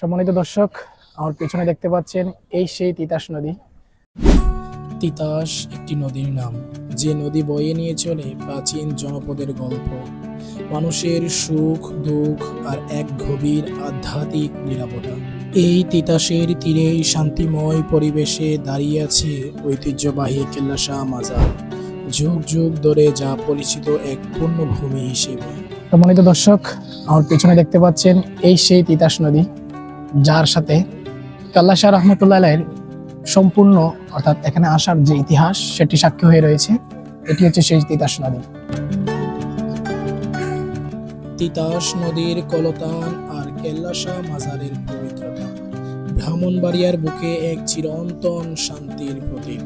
সম্মানিত দর্শক, আমার পেছনে দেখতে পাচ্ছেন এই সেই তিতাস নদী। তিতাস একটি নদীর নাম, যে নদী বয়ে নিয়ে চলে প্রাচীন জনপদের গল্প, মানুষের সুখ দুঃখ আর এক গভীর আধ্যাত্মিক নীরবতা। এই তিতাসের তীরেই শান্তিময় পরিবেশে দাঁড়িয়ে আছে ঐতিহ্যবাহী কেল্লা শাহ মাজার, যুগ যুগ ধরে যা পরিচিত এক পুণ্যভূমি হিসেবে। সম্মানিত দর্শক, আমার পেছনে দেখতে পাচ্ছেন এই সেই তিতাস নদী, যার সাথে কেল্লা শাহ রহমতুল্লাহ আলাইহির সম্পূর্ণ অর্থাৎ এখানে আসার যে ইতিহাস সেটি সাক্ষী হয়ে রয়েছে। এটি হচ্ছে সেই তিতাস নদী। তিতাস নদীর কলতান আর কেল্লা শাহ মাজারের পবিত্রতা ব্রাহ্মণবাড়িয়ার বুকে এক চিরন্তন শান্তির প্রতীক।